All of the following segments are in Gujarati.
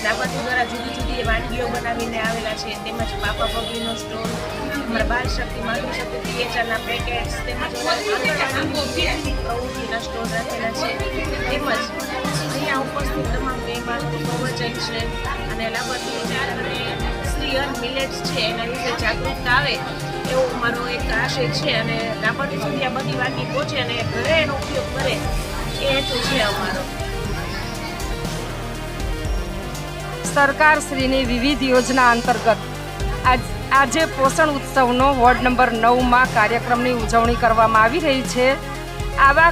લાભાર્થી દ્વારા જુદી જુદી વાનગીઓ બનાવીને આવેલા છે, તેમજ પાપા પગલીનો સ્ટોર, અમારા બાળ શક્તિ માતૃશક્તિ THRના પેકેટ્સ, તેમજ પ્રવૃત્તિના સ્ટોર રાખેલા છે. તેમજ અહીંયા ઉપસ્થિત તમામ મહેમાન પ્રવચન છે અને લાભાર્થી અને શ્રી અન્ન મિલેટ્સ છે એના વિશે જાગૃતતા આવે એવો મારો એક આશય છે અને લાભાર્થી સુધી આ બધી વાનગી પહોંચે અને ઘરે એનો ઉપયોગ કરે એ હેતુ છે અમારો. સરકારશ્રીની વિવિધ યોજના અંતર્ગત આજે પોષણ ઉત્સવનો વોર્ડ નંબર 9માં કાર્યક્રમની ઉજવણી કરવામાં આવી રહી છે. આવા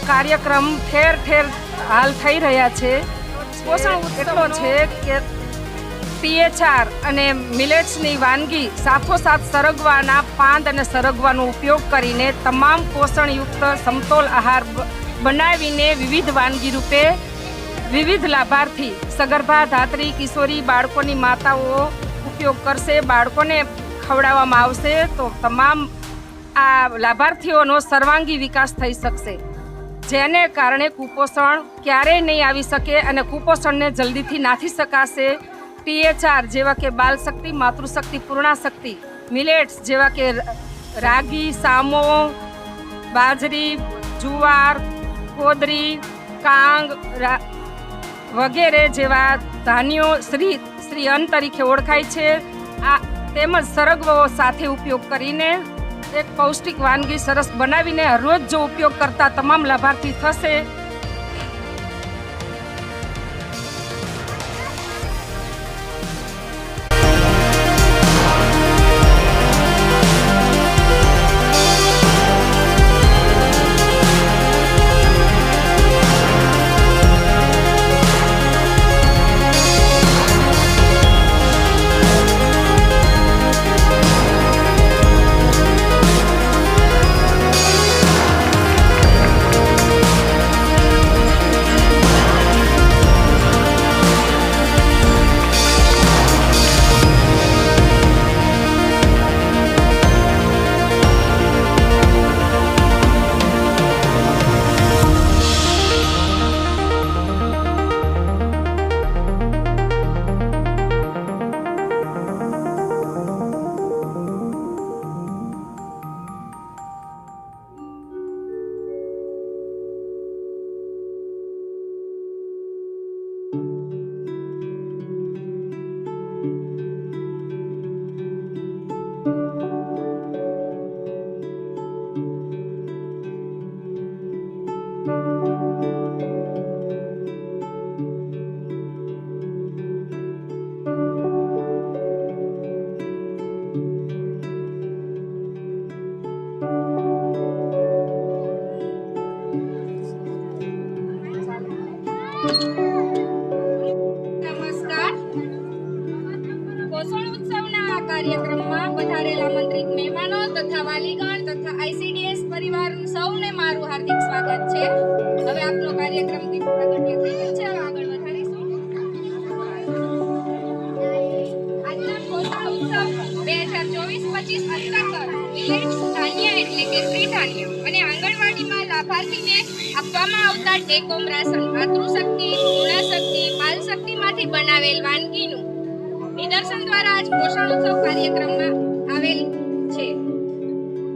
કાર્યક્રમ ઠેર ઠેર હાલ થઈ રહ્યા છે. પોષણ એટલો છે કે THR અને મિલેટ્સની વાનગી સાથોસાથ સરગવાના પાંદ અને સરગવાનો ઉપયોગ કરીને તમામ પોષણયુક્ત સમતોલ આહાર બનાવીને વિવિધ વાનગી રૂપે વિવિધ લાભાર્થી સગર્ભા, ધાત્રી, કિશોરી બાળકોની માતાઓ ઉપયોગ કરશે. બાળકોને ખવડાવવામાં આવશે તો તમામ આ લાભાર્થીઓનો સર્વાંગી વિકાસ થઈ શકશે, જેને કારણે કુપોષણ ક્યારેય નહીં આવી શકે અને કુપોષણને જલ્દીથી નાથી શકાશે. THR જેવા કે બાલ શક્તિ, માતૃશક્તિ, પૂર્ણાશક્તિ, મિલેટ્સ જેવા કે રાગી, સામો, બાજરી, જુવાર, કોદરી, કાંગ વગેરે જેવા ધાન્યો શ્રી અન્ન તરીકે ઓળખાય છે. આ તેમજ સરગવો સાથે ઉપયોગ કરીને એક પૌષ્ટિક વાનગી સરસ બનાવીને રોજ જો ઉપયોગ કરતા તમામ લાભાર્થી થશે. નમસ્કાર. પોષણ ઉત્સવના કાર્યક્રમમાં પધારેલા આમંત્રિત મહેમાનો તથા વાલીગણ તથા ICDS પરિવાર સૌને મારું હાર્દિક સ્વાગત છે. હવે આપનો કાર્યક્રમ આગળ થઈ ગયો છે. આગળ વધારીશું. આજના પોષણ ઉત્સવ 2024-25 અંતર્ગત મિલેટ્સ ધાન્ય એટલે કે શ્રીધાન્ય અને આંગણવાડીમાં લાભાર્થીને આપવામાં આવતા ટેક હોમ રાશન માતૃશક્તિ, પૂર્ણાશક્તિ, બાલશક્તિમાંથી બનાવેલ વાનગીનું નિદર્શન દ્વારા આજ પોષણ ઉત્સવ કાર્યક્રમમાં આવેલ છે.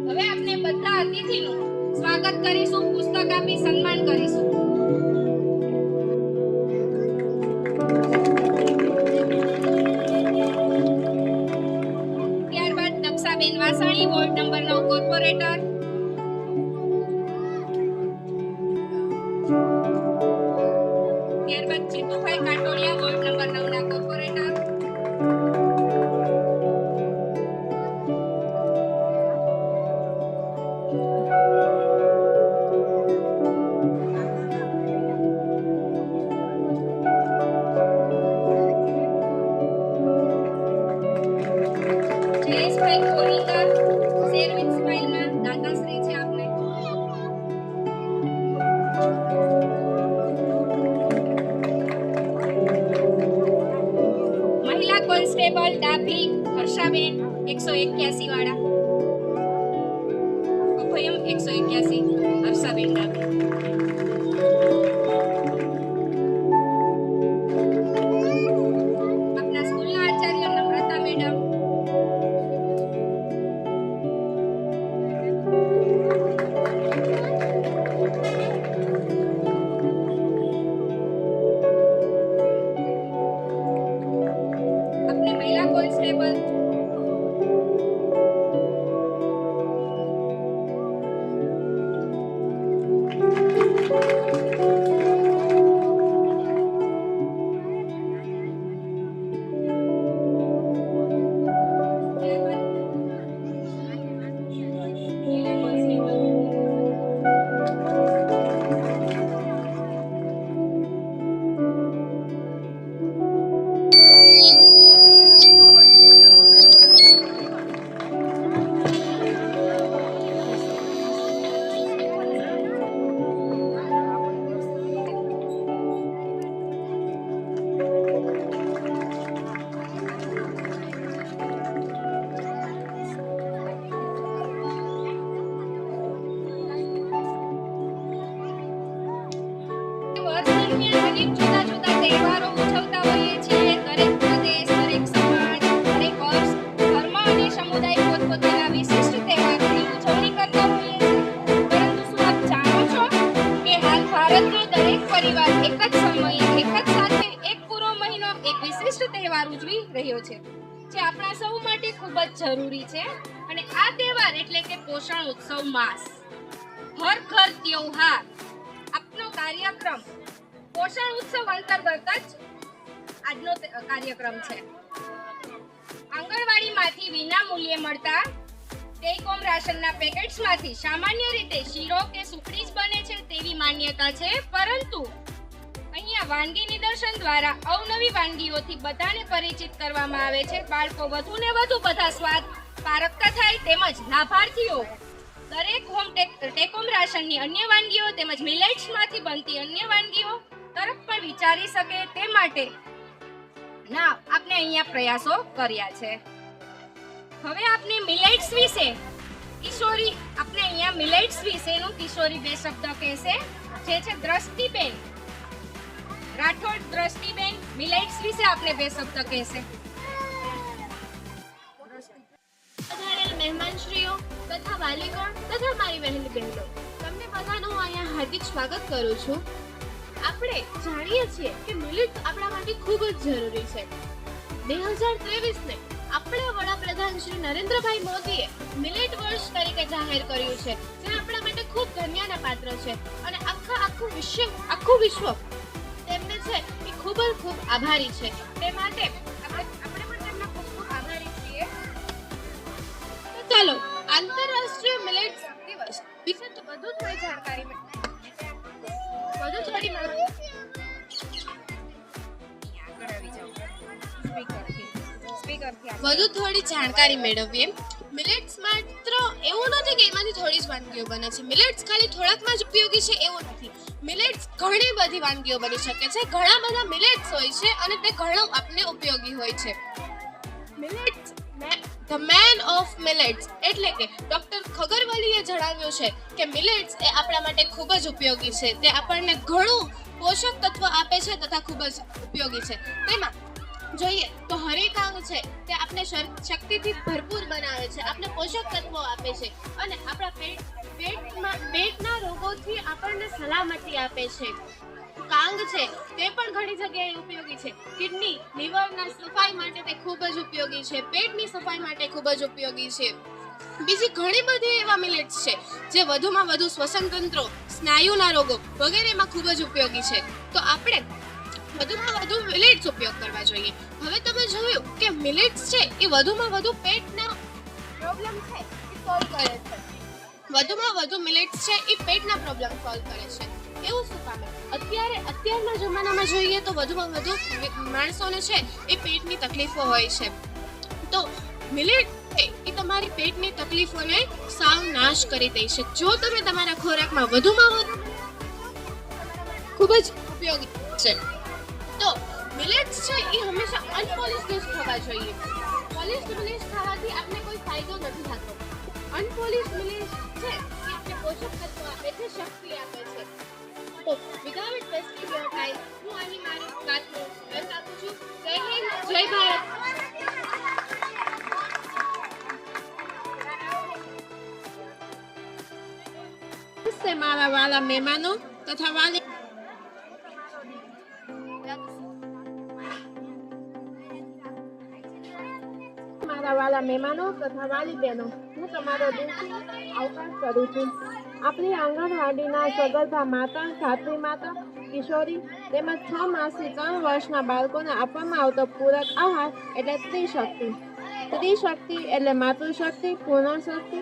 હવે આપણે બધા અતિથિનું સ્વાગત કરીશું, પુસ્તક આપી સન્માન કરીશું. ત્યારબાદ દક્ષાબેન વાસાણી, વોર્ડ નંબર 9 કોર્પોરેટર. ત્યારબાદ ચિતુભાઈ કાટોડિયા, વોર્ડ નંબર 9 ના કોર્પોરેટર. જયેશભાઈ કોરીકર, શેરવિન સ્માઇલમાં દાતાશ્રી છે આપને. મહિલા કોન્સ્ટેબલ ડાભી હર્ષાબેન 181 વાળા. અભયમ 181 હર્ષાબેન ડાભી. આપના સ્કૂલના આચાર્ય નમ્રતા મેડમ. આપની મહિલા કોન્સ્ટેબલ વર્ષ દરમિયાન અનેક જુદા જુદા તહેવારો ઉજવતા હોઈએ છીએ. દરેક પ્રદેશ, દરેક સમાજ, દરેક વર્ષ, ધર્મ અને સમુદાય પોતપોતાના વિશિષ્ટ તહેવારોની ઉજવણી કરતા હોઈએ છીએ. પરંતુ શું આપ જાણો છો કે હાલ ભારતનો દરેક પરિવાર એક જ સમયે એક જ સાથે એક પૂરો મહિનો એક વિશિષ્ટ તહેવાર ઉજવી રહ્યો છે, જે આપણા સૌ માટે ખૂબ જ જરૂરી છે. અને આ તહેવાર એટલે કે પોષણ ઉત્સવ માસ. હર ઘર ત્યોહાર આપનો કાર્યક્રમ પોષણ ઉત્સવ અંતર્ગત જ આજનો કાર્યક્રમ છે. આંગણવાડીમાંથી વિના મૂલ્યે મળતા ટેક હોમ રાશનના પેકેટ્સમાંથી સામાન્ય રીતે શીરો કે સુખડી જ બને છે તેવી માન્યતા છે, પરંતુ અહીંયા વાનગી નિદર્શન દ્વારા અવનવી વાનગીઓથી બધાને પરિચિત કરવામાં આવે છે. બાળકો વધુને વધુ બધા સ્વાદ પારખતા થાય, તેમજ લાભાર્થીઓ દરેક ટેક હોમ રાશનની અન્ય વાનગીઓ તેમજ મિલેટ્સમાંથી બનતી અન્ય વાનગીઓ તરફ પણ વિચારી શકે તે માટે આપણે અહીંયા પ્રયાસો કર્યા છે. હવે આપણે મિલેટ્સ વિશે કિશોરી આપણે અહીંયા મિલેટ્સ વિશેનું કિશોરી બે શબ્દ કહેશે, જે છે દ્રષ્ટિબેન રાઠોડ. દ્રષ્ટિબેન મિલેટ્સ વિશે આપણે બે શબ્દ કહેશે. પધારેલ મહેમાનશ્રીઓ તથા વાલીગણ તથા મારી વહેલી બહેનો, તમને બધાનું હું અહીંયા હાર્દિક સ્વાગત કરું છું. આપણે જાણીએ છીએ કે મિલેટ્સ આપણા માટે ખૂબ જ જરૂરી છે. 2023ને આપણા વડાપ્રધાન શ્રી નરેન્દ્રભાઈ મોદીએ મિલેટ વર્ષ તરીકે જાહેર કર્યું છે, જે આપણા માટે ખૂબ ધન્યના પાત્ર છે. અને આખું વિશ્વ તેમને છે એ ખૂબ જ ખૂબ આભારી છે. તે માટે આપણે પણ તેમના ખૂબ ખૂબ આભારી છીએ. ચાલો આંતરરાષ્ટ્રીય મિલેટ્સ દિવસ વિશે તો વધુ થોડી જાણકારી વધુ થોડી સ્પીકર વધુ થોડી જાણકારી મેળવીએ. મિલેટ્સ માત્ર એવું નથી કે એમાંથી થોડી જ વાનગીઓ બને છે. મિલેટ્સ ખાલી થોડાકમાં જ ઉપયોગી છે એવું નથી. મિલેટ્સ ઘણી બધી વાનગીઓ બની શકે છે. ઘણા બધા મિલેટ્સ હોય છે અને તે ઘણો આપણને ઉપયોગી હોય છે. Millets the man of millets એટલે કે ડૉક્ટર ખગરવલીએ જણાવ્યું છે કે મિલેટ્સ એ આપણા માટે ખૂબ જ ઉપયોગી છે. તે આપણને ઘણું પોષક તત્વ આપે છે તથા ખૂબ જ ઉપયોગી છે. તેમાં જોઈએ તો હરેકાંગ છે તે આપણે શક્તિથી ભરપૂર બનાવે છે, આપણે પોષક તત્વો આપે છે અને આપણા પેટના રોગોથી આપણને સલામતી આપે છે. કાંગ છે તે પણ ઘણી જગ્યાએ ઉપયોગી છે. કિડની, લીવરના સફાઈ માટે તે ખૂબ જ ઉપયોગી છે. પેટની સફાઈ માટે ખૂબ જ ઉપયોગી છે. બીજી ઘણી બધી એવા મિલેટ્સ છે જે વધુમાં વધુ શ્વસન તંત્રો, સ્નાયુના રોગો વગેરેમાં ખૂબ જ ઉપયોગી છે. તો આપણે વધુમાં વધુ મિલેટ્સ ઉપયોગ કરવા જોઈએ. હવે તમે જોયું કે મિલેટ્સ છે એ વધુમાં વધુ પેટના પ્રોબ્લેમ છે એ સોલ્વ કરે છે. વધુમાં વધુ મિલેટ્સ છે એ પેટના પ્રોબ્લેમ સોલ્વ કરે છે. એવું શું કામ? અત્યારના જમાનામાં જોઈએ તો વધુમાં વધુ માણસોને છે એ પેટની તકલીફો હોય છે. તો મિલેટ એ તમારી પેટની તકલીફોને સાવ નાશ કરી દે છે. જો તમે તમારા ખોરાકમાં વધુમાં વધુ ખૂબ જ ઉપયોગી છે. તો મિલેટ્સ છે એ હંમેશા અનપોલિશ્ડ થવા જોઈએ. પોલિશ્ડ મિલેટ્સ ખાવાથી આપણે કોઈ ફાયદો નથી થતો. અનપોલિશ્ડ મિલેટ્સ છે એ આપણે પોષક તત્વો આપે છે, શક્તિ આપે છે. તો વિધાઉટ વેસ્ટિંગ યોર ટાઈમ હું અહીં મારી વાતનો અંત આપું છું. જય હિન્દ, જય ભારત. નમસ્તે મારા વાલા મહેમાનો તથા વાલી બહેનો, હું તમારો દિલથી આવકાર કરું છું. આપણી આંગણવાડીના સગર્ભા માતા, ધાત્રી માતા, કિશોરી તેમજ 6 માસથી 3 વર્ષના બાળકોને આપવામાં આવતો પૂરક આહાર એટલે ત્રિશક્તિ. ત્રિશક્તિ એટલે માતૃશક્તિ, પૂર્ણશક્તિ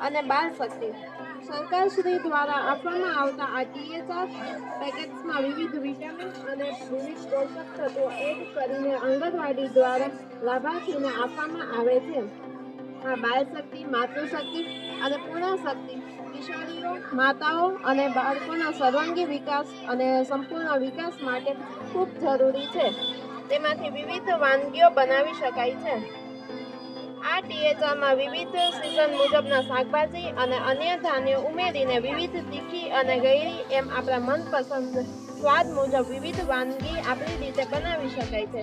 અને બાળ શક્તિ. સરકારશ્રી દ્વારા આપવામાં આવતા આ THR પેકેટ્સમાં વિવિધ વિટામિન અને વિવિધ પોષક તત્વો એડ કરીને આંગણવાડી દ્વારા લાભાર્થીને આપવામાં આવે છે. આ બાળ શક્તિ, માતૃશક્તિ અને પૂર્ણશક્તિ કિશોરીઓ, માતાઓ અને બાળકોના સર્વાંગી વિકાસ અને સંપૂર્ણ વિકાસ માટે ખૂબ જરૂરી છે. તેમાંથી વિવિધ વાનગીઓ બનાવી શકાય છે. આ THRમાં વિવિધ સિઝન મુજબના શાકભાજી અને અન્ય ધાન્યો ઉમેરીને વિવિધ તીખી અને ગળી એમ આપણા મનપસંદ સ્વાદ મુજબ વિવિધ વાનગી આપણી રીતે બનાવી શકાય છે.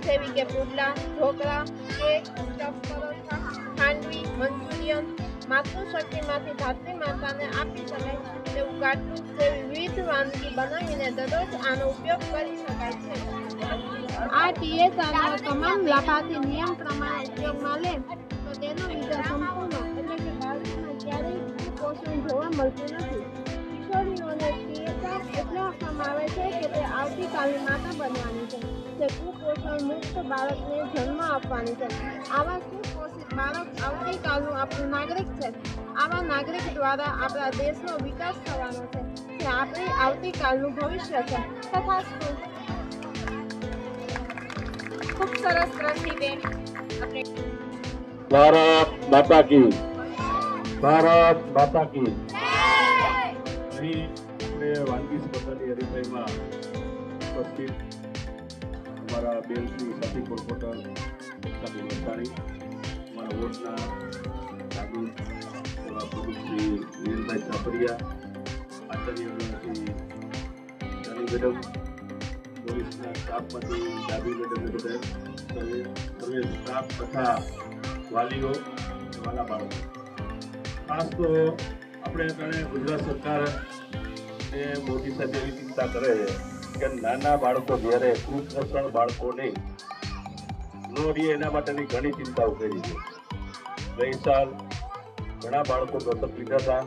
જેવી કે પુડલા, ઢોકળા, કેક, સ્ટફ પરોઠા, ખાંડવી, મંચુરિયન. માતૃશક્તિમાંથી ધાત્રી માતાને આપી શકાય તેવું ગાંઠું જેવી વિવિધ વાનગી બનાવીને દરરોજ આનો ઉપયોગ કરી શકાય છે. આ THRનો તમામ લાભાર્થી નિયમ પ્રમાણે ઉપયોગમાં લે તો તેનો વિધાન સંપૂર્ણ એટલે કે બાળકોમાં ક્યારેય પોષણ જોવા મળતું નથી. કિશોરીઓને THR એટલે આપવામાં આવે છે કે તે આવતીકાલની માતા બનવાની છે, જે કુપોષણ મુક્ત બાળકને જન્મ આપવાની છે. આવા સુપોષિત બાળક આવતીકાલનું આપણું નાગરિક છે. આવા નાગરિક દ્વારા આપણા દેશનો વિકાસ થવાનો છે, જે આપણી આવતીકાલનું ભવિષ્ય છે. તથાસ્તુ. ખૂબ સરસ દ્રષ્ટિબેન. ભારત માતા કી, ભારત માતા કી. અહીં આપણે વાનગી સ્પર્ધાની હરીફાઈમાં ઉપસ્થિત અમારા બેન શ્રી સાથી કોર્પોરેટર વસાણી, અમારા વોર્ડના નાગરિક એવા પ્રમુખ શ્રી વીરભાઈ ચાપરિયા, આચાર્ય શ્રી જાની મેડમ, પોલીસના સ્ટાફમાંથી ડાબી મેડમને બધા સર્વે સ્ટાફ તથા વાલીઓ, વાલા બાળકો. ખાસ તો આપણે જાણે ગુજરાત સરકાર એ મોદી સાહેબ એવી ચિંતા કરે છે કે નાના બાળકો જ્યારે કુપોષણ બાળકોને ન રહે એના માટેની ઘણી ચિંતાઓ કરી છે. ગઈ સાલ ઘણા બાળકો દત્તક લીધા હતા,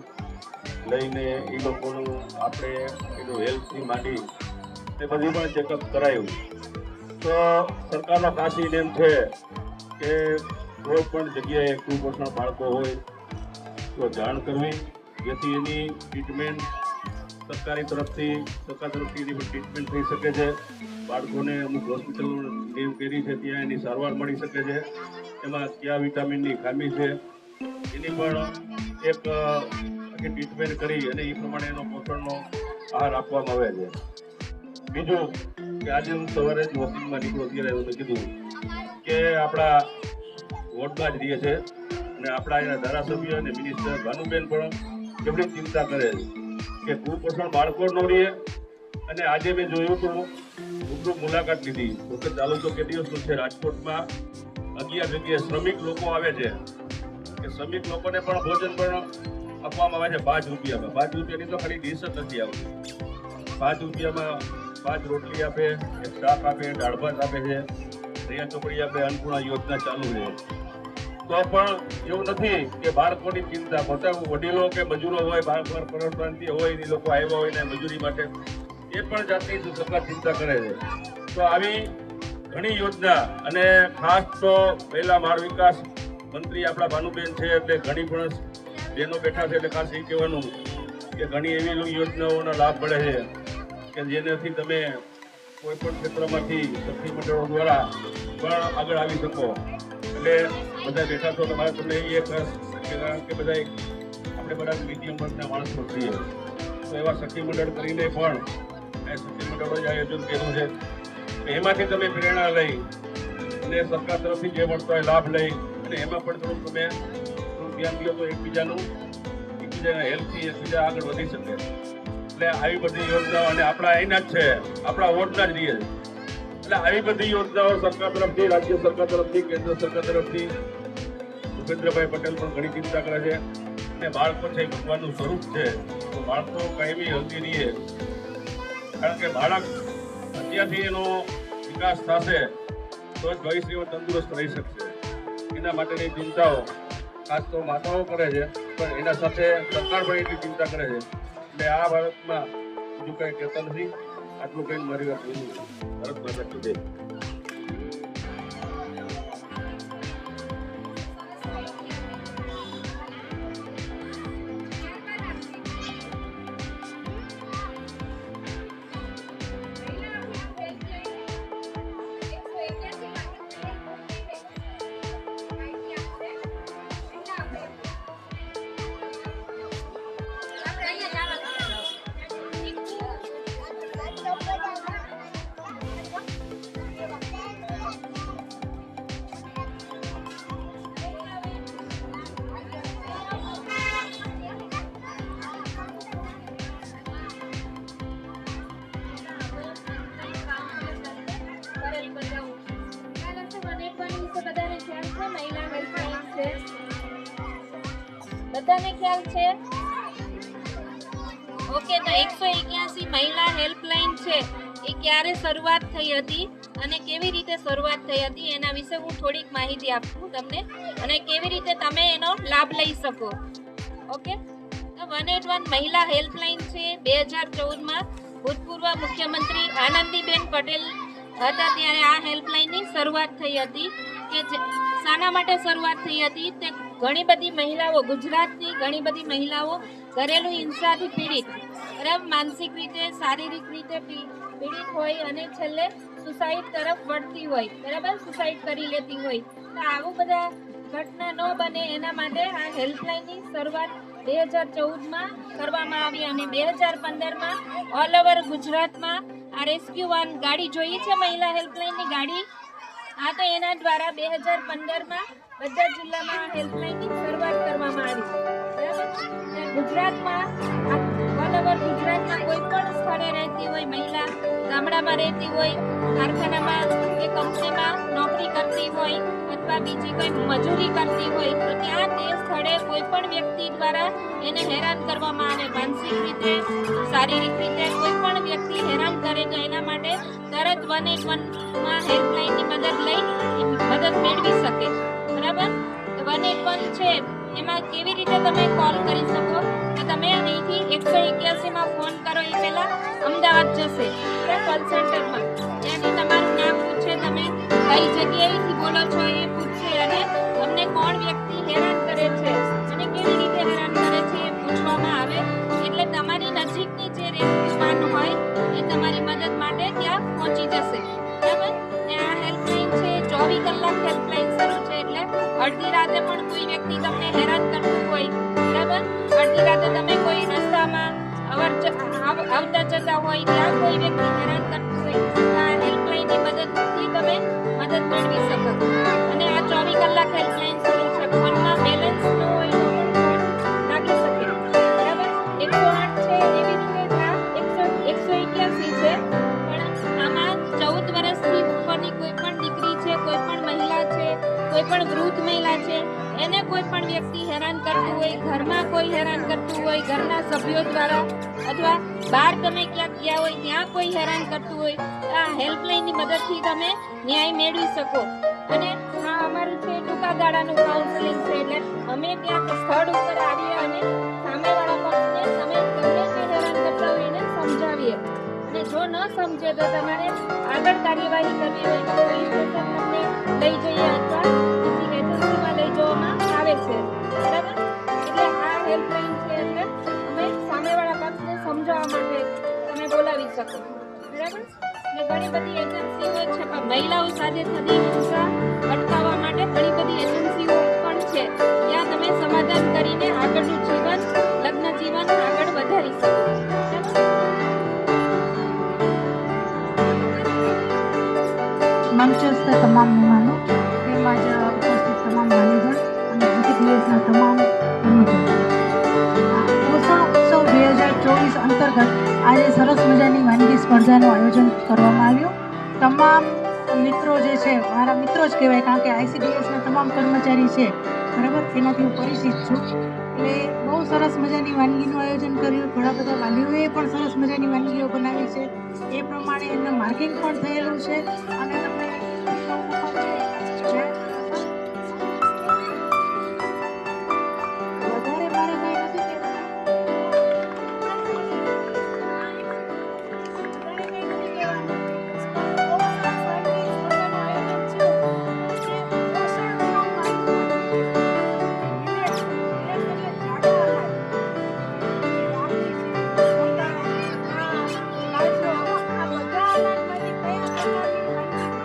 લઈને એ લોકોનું આપણે એનું હેલ્થથી માંડી એ બધી પણ ચેકઅપ કરાયું. તો સરકારનો ખાસ નિયમ છે કે કોઈ પણ જગ્યાએ કુપોષણ બાળકો હોય તો જાણ કરવી, જેથી એની ટ્રીટમેન્ટ સરકાર તરફથી એની ટ્રીટમેન્ટ થઈ શકે છે. બાળકોને અમુક હોસ્પિટલનો નિયમ કરી છે ત્યાં એની સારવાર મળી શકે છે. એમાં કયા વિટામિનની ખામી છે એની પણ એક આખી ટ્રીટમેન્ટ કરી અને એ પ્રમાણે એનો પોષણનો આહાર આપવામાં આવે છે. બીજું કે આજે હું સવારે જ વોકિંગમાં નીકળ્યો ત્યારે મેં કીધું કે આપણા વોર્ડમાં જ રહીએ છે અને આપણા એના ધારાસભ્ય અને મિનિસ્ટર ભાનુબેન પણ એમની ચિંતા કરે છે કે કુપોષણ બાળકો ન રહે. અને આજે મેં જોયું તો રૂબરૂ મુલાકાત લીધી તો ચાલુ તો કે દિવસનું છે. રાજકોટમાં 11 જગ્યાએ શ્રમિક લોકો આવે છે કે શ્રમિક લોકોને પણ ભોજન પણ આપવામાં આવે છે 5 રૂપિયામાં. 5 રૂપિયાની તો ખાલી ડીશ જ નથી આવતી. 5 રૂપિયામાં 5 રોટલી આપે, એક શાક આપે, દાળ ભાત આપે છે, દયા ચોપડી આપે, અન્નપૂર્ણા યોજના ચાલુ છે. તો પણ એવું નથી કે બાળકોની ચિંતા મોટા વડીલો કે મજૂરો હોય, બાળકો પરપ્રાંતીય હોય, એ લોકો આવ્યા હોય ને મજૂરી માટે એ પણ જાતની સરકાર ચિંતા કરે છે. તો આવી ઘણી યોજના અને ખાસ તો મહિલા બાળ વિકાસ મંત્રી આપણા ભાનુબેન છે એટલે ઘણી પણ બહેનો બેઠા છે એટલે ખાસ એ કહેવાનું કે ઘણી એવી યોજનાઓનો લાભ મળે છે કે જેનાથી તમે કોઈ પણ ક્ષેત્રમાંથી સખી મંડળો દ્વારા પણ આગળ આવી શકો. એટલે બધા બેઠા છો તમારે તમને એ કે બધા આપણે બધા મીડિયમ વર્ગના માણસો છીએ તો એવા સખી મંડળ કરીને પણ સખી મંડળો જે આયોજન કર્યું છે એમાંથી તમે પ્રેરણા લઈ અને સરકાર તરફથી જે મળતો હોય લાભ લઈ અને એમાં પણ થોડુંક તમે ધ્યાન દો તો એકબીજાના હેલ્પથી એકબીજા આગળ વધી શકે. એટલે આવી બધી યોજનાઓ અને આપણા અહીંના જ છે, આપણા વોર્ડના જ રહીએ છે. એટલે આવી બધી યોજનાઓ સરકાર તરફથી, રાજ્ય સરકાર તરફથી, કેન્દ્ર સરકાર તરફથી ભૂપેન્દ્રભાઈ પટેલ પણ ઘણી ચિંતા કરે છે. અને બાળકો છે ભગવાનનું સ્વરૂપ છે તો બાળકો કાયમી હલતી રહીએ. કારણ કે બાળક અત્યારથી એનો વિકાસ થશે તો જ ભવિષ્યમાં તંદુરસ્ત રહી શકશે. એના માટેની ચિંતાઓ ખાસ તો માતાઓ કરે છે પણ એના સાથે સરકાર પણ એટલી ચિંતા કરે છે. એટલે આ ભારતમાં બીજું કંઈ કહેતા નથી. આટલું કંઈ મારી વાત બોલું. ભારત માતા કી જય. બધાને ખ્યાલ છે? ઓકે, તો 181 મહિલા હેલ્પલાઇન છે એ ક્યારે શરૂઆત થઈ હતી અને કેવી રીતે શરૂઆત થઈ હતી એના વિશે હું થોડીક માહિતી આપું તમને અને કેવી રીતે તમે એનો લાભ લઈ શકો. ઓકે, તો 181 મહિલા હેલ્પલાઇન છે 2014માં ભૂતપૂર્વ મુખ્યમંત્રી આનંદીબેન પટેલ હતા ત્યારે આ હેલ્પલાઇનની શરૂઆત થઈ હતી. કે શાના માટે શરૂઆત થઈ હતી? તે ઘણી બધી મહિલાઓ, ગુજરાતની ઘણી બધી મહિલાઓ ઘરેલું હિંસાથી પીડિત, બરાબર, માનસિક રીતે, શારીરિક રીતે પીડિત હોય અને છેલ્લે સુસાઇડ તરફ વળતી હોય, બરાબર, સુસાઇડ કરી લેતી હોય. તો આવું બધા ઘટના ન બને એના માટે આ હેલ્પલાઇનની શરૂઆત 2014માં કરવામાં આવી અને 2015માં ઓલ ઓવર ગુજરાતમાં આ રેસ્ક્યુ વાન ગાડી જોઈએ છે, મહિલા હેલ્પલાઇનની ગાડી. આ તો એના દ્વારા 2015માં બધા જિલ્લામાં હેલ્પલાઇનની શરૂઆત કરવામાં આવી, બરાબર. ગુજરાતમાં ઓલ ઓવર ગુજરાતમાં કોઈ પણ સ્થળે રહેતી હોય મહિલા, ગામડામાં રહેતી હોય, કારખાનામાં કે કંપનીમાં નોકરી કરતી હોય અથવા બીજી કોઈ મજૂરી કરતી હોય તો ત્યાં તે સ્થળે કોઈ પણ વ્યક્તિ દ્વારા એને હેરાન કરવામાં આવે, માનસિક રીતે, શારીરિક રીતે કોઈ પણ વ્યક્તિ હેરાન કરે તો એના માટે તરત 181માં હેલ્પલાઇનની મદદ લઈ મદદ મેળવી શકે, બરાબર. તો 181 છે એમાં કેવી રીતે તમે કોલ કરી શકો? તો તમે અહીંથી 181માં ફોન કરો એ પહેલાં અમદાવાદ જશે, કોલ સેન્ટરમાં. ત્યાંથી તમારું નામ પૂછે, તમે કઈ જગ્યાએથી બોલો છો એ પૂછશે અને તમને કોણ વ્યક્તિ હેરાન કરે છે અને કેવી રીતે હેરાન કરે છે એ પૂછવામાં આવે. એટલે તમારી નજીકની જે અડધી રાતે પણ કોઈ વ્યક્તિ તમને હેરાન કરતું હોય, બરાબર, અડધી રાતે તમે કોઈ રસ્તામાં આવતા જતા હોય ત્યાં કોઈ વ્યક્તિ હેરાન કરતું હોય, આ હેલ્પલાઇનની મદદથી તમે મદદ મેળવી શકો. અને આ 24 કલાક હેલ્પલાઇન શરૂ છે. ફોનમાં બેલેન્સ ન હોય તો પણ ફોન લાગી શકે, બરાબર. 108 છે, એવી રીતે આ 181 છે. પણ આમાં 14 વર્ષથી ઉપરની કોઈ પણ દીકરી છે, કોઈ પણ મહિલા છે, કોઈ પણ વૃદ્ધ મહિલા છે, એને કોઈ પણ વ્યક્તિ હેરાન કરતું હોય, ઘરમાં કોઈ હેરાન કરતું હોય, ઘરના સભ્યો દ્વારા અથવા બહાર તમે ક્યાંક ગયા હોય ત્યાં કોઈ હેરાન કરતું હોય, આ હેલ્પલાઇનની મદદથી તમે ન્યાય મેળવી શકો. અને આ અમારું છે ટૂંકા ગાળાનું કાઉન્સેલિંગ છે, એટલે અમે ત્યાં સ્થળ ઉપર આવીએ અને સામેવાળા પક્ષને તમે ગમે તે હેરાન કરતા હોય એને સમજાવીએ. અને જો ન સમજે તો તમારે આગળ કાર્યવાહી કરવી હોય તો પોલીસ સ્ટેશન તમને લઈ જઈએ અથવા બીજી એજન્સીમાં લઈ જવામાં આવે છે, બરાબર. એટલે આ હેલ્પલાઇન છે, એટલે અમે સામેવાળા પક્ષને સમજાવવા માટે તમે બોલાવી શકો, બરાબર. ને ઘણી બધી એજન્સીઓ છે, પણ મહિલાઓ સાથે થતી હિંસા અટકાવવા માટે ઘણી બધી એજન્સીઓ પણ છે, ત્યાં તમે સમાધાન કરીને આગળનું જીવન, લગ્ન જીવન આગળ વધારી શકો. મંચસ્થ તમામ મહેમાનો તેમજ ઉપસ્થિત તમામ વાલીગણ અને જીટીપીએસના તમામ કર્મચારીઓ, પોષણ ઉત્સવ 2024 અંતર્ગત આજે સરસ મજાની વાનગી સ્પર્ધાનું આયોજન કરવામાં આવ્યું. તમામ મિત્રો જે છે, મારા મિત્રો જ કહેવાય, કારણ કે આઈસીડીએસના તમામ કર્મચારી છે, બરાબર, એનાથી હું પરિચિત છું. એટલે બહુ સરસ મજાની વાનગીનું આયોજન કર્યું. ઘણા બધા વાલીઓએ પણ સરસ મજાની વાનગીઓ બનાવી છે. એ પ્રમાણે એમનું માર્કિંગ પણ થયેલું છે. અને તમને વધારે મારે કંઈ નથી કહેવાનું.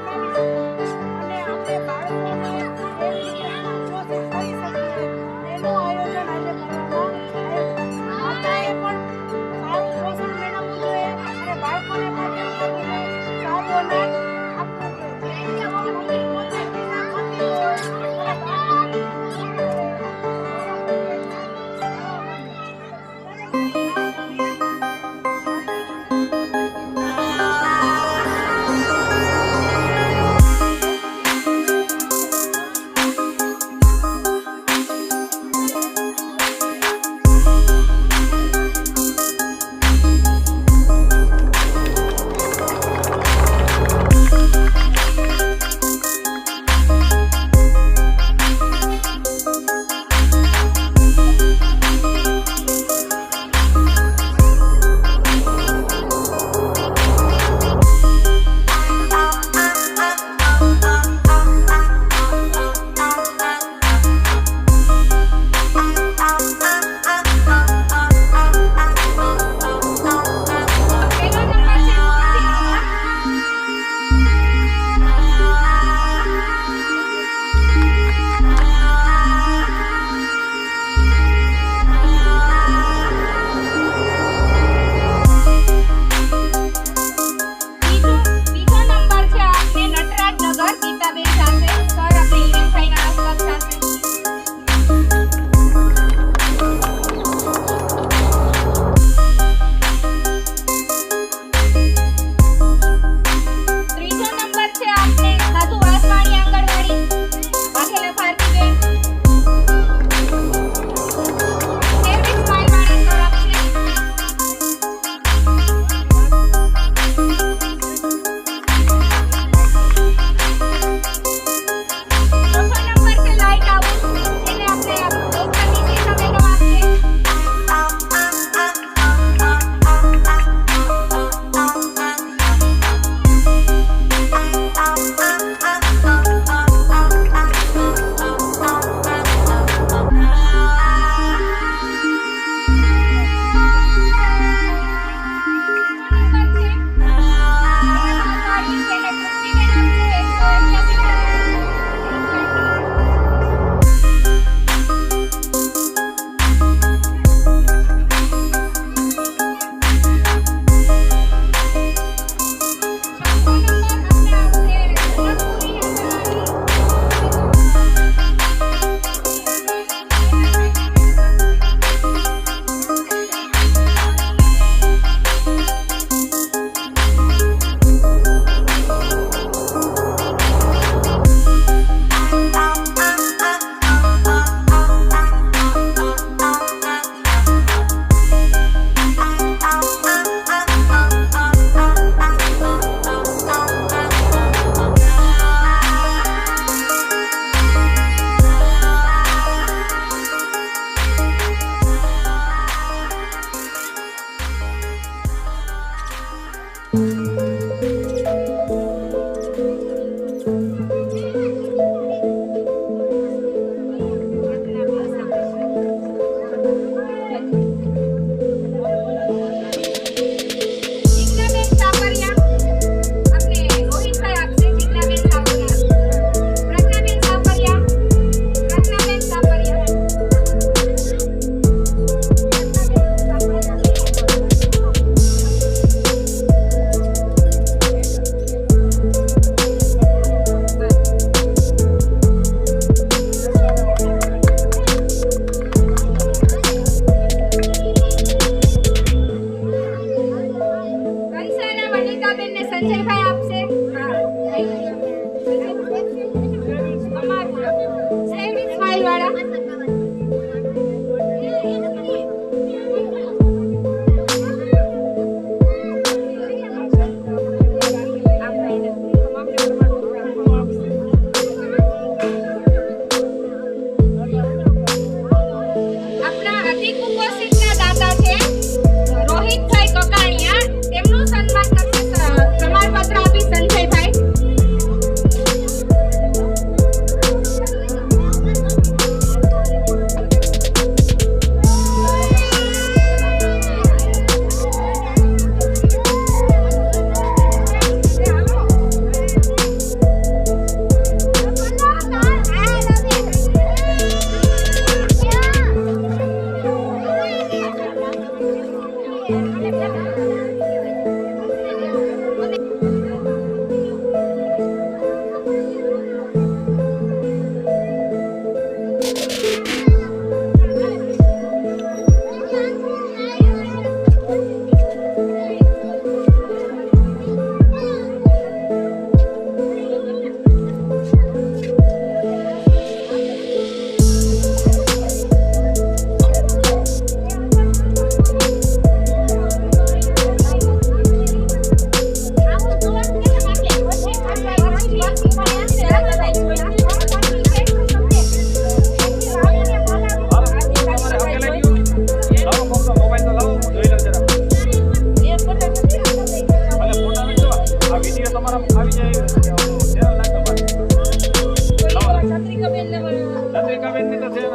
I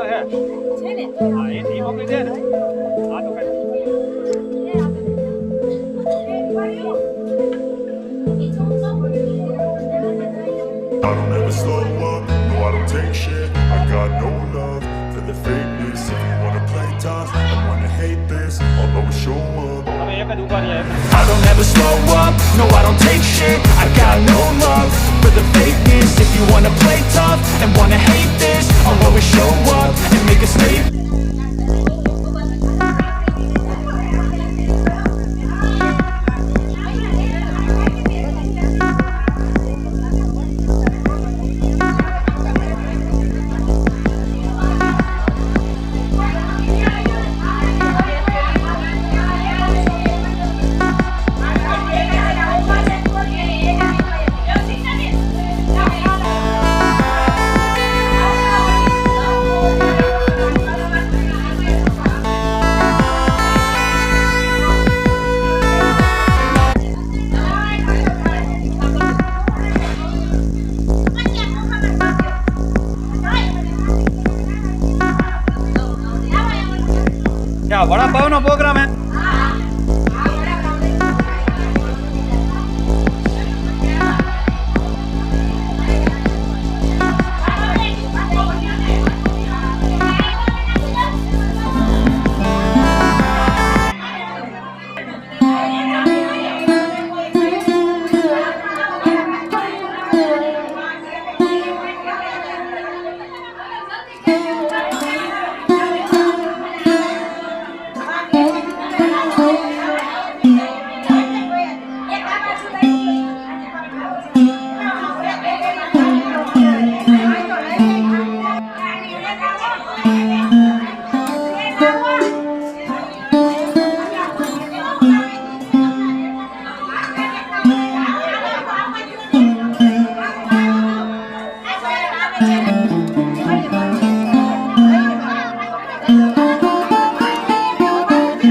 don't ever slow up, no I don't take shit. I got no love for the fakeness. If you wanna play tough and wanna hate this, I'll always show up. I don't ever slow up, no I don't take shit. I got no love for the fakeness. If you wanna play tough and wanna hate this, I'll always show up and make a statement. क्या वड़ा पाव નો પ્રોગ્રામ હે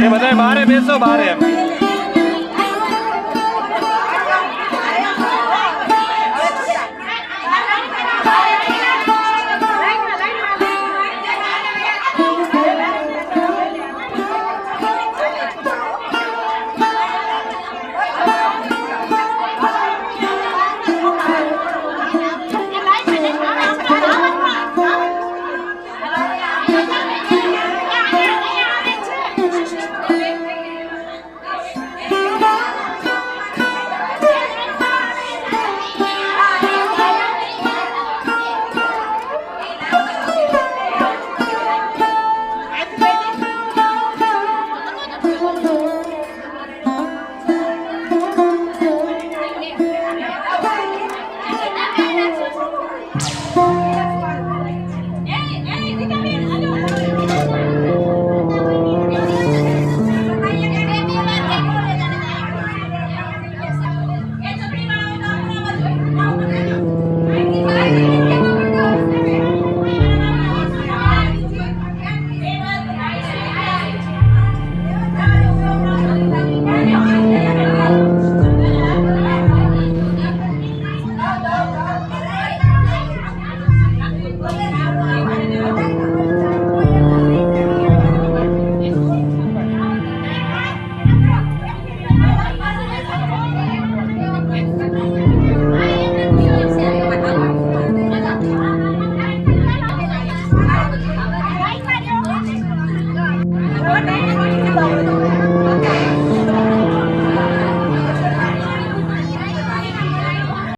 એ બધાય બારે બેસો બારે